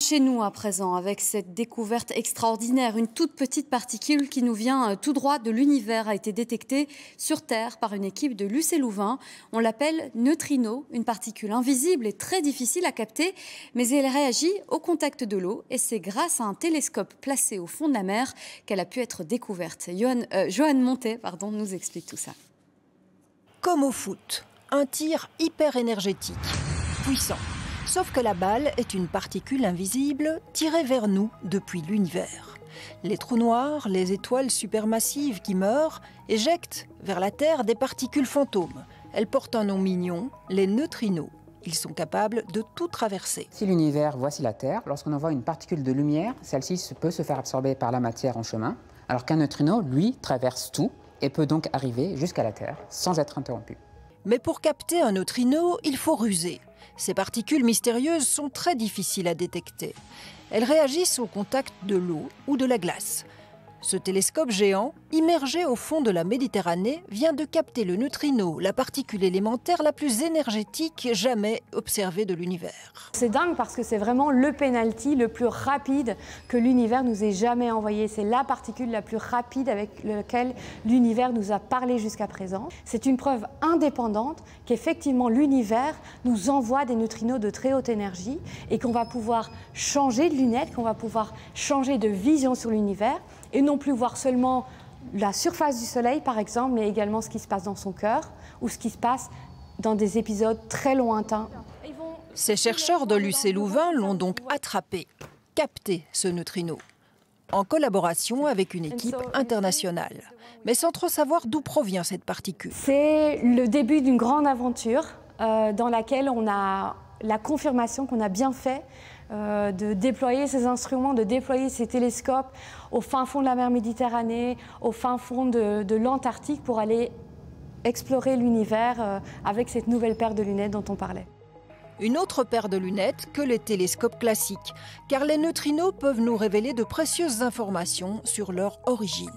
Chez nous à présent, avec cette découverte extraordinaire, une toute petite particule qui nous vient tout droit de l'univers a été détectée sur Terre par une équipe de l'UC Louvain. On l'appelle neutrino, une particule invisible et très difficile à capter, mais elle réagit au contact de l'eau et c'est grâce à un télescope placé au fond de la mer qu'elle a pu être découverte. Joanne Montet nous explique tout ça. Comme au foot, un tir hyper énergétique, puissant. Sauf que la balle est une particule invisible tirée vers nous depuis l'univers. Les trous noirs, les étoiles supermassives qui meurent, éjectent vers la Terre des particules fantômes. Elles portent un nom mignon, les neutrinos. Ils sont capables de tout traverser. Si l'univers, voici la Terre, lorsqu'on envoie une particule de lumière, celle-ci peut se faire absorber par la matière en chemin, alors qu'un neutrino, lui, traverse tout et peut donc arriver jusqu'à la Terre sans être interrompu. Mais pour capter un neutrino, il faut ruser. Ces particules mystérieuses sont très difficiles à détecter. Elles réagissent au contact de l'eau ou de la glace. Ce télescope géant, immergé au fond de la Méditerranée, vient de capter le neutrino, la particule élémentaire la plus énergétique jamais observée de l'univers. C'est dingue parce que c'est vraiment le penalty le plus rapide que l'univers nous ait jamais envoyé. C'est la particule la plus rapide avec laquelle l'univers nous a parlé jusqu'à présent. C'est une preuve indépendante qu'effectivement l'univers nous envoie des neutrinos de très haute énergie et qu'on va pouvoir changer de lunettes, qu'on va pouvoir changer de vision sur l'univers et non plus voir seulement la surface du Soleil, par exemple, mais également ce qui se passe dans son cœur ou ce qui se passe dans des épisodes très lointains. Ces chercheurs de l'UC Louvain l'ont donc attrapé, capté ce neutrino, en collaboration avec une équipe internationale, mais sans trop savoir d'où provient cette particule. C'est le début d'une grande aventure dans laquelle on a la confirmation qu'on a bien fait de déployer ces instruments, de déployer ces télescopes au fin fond de la mer Méditerranée, au fin fond de l'Antarctique pour aller explorer l'univers avec cette nouvelle paire de lunettes dont on parlait. Une autre paire de lunettes que les télescopes classiques, car les neutrinos peuvent nous révéler de précieuses informations sur leur origine.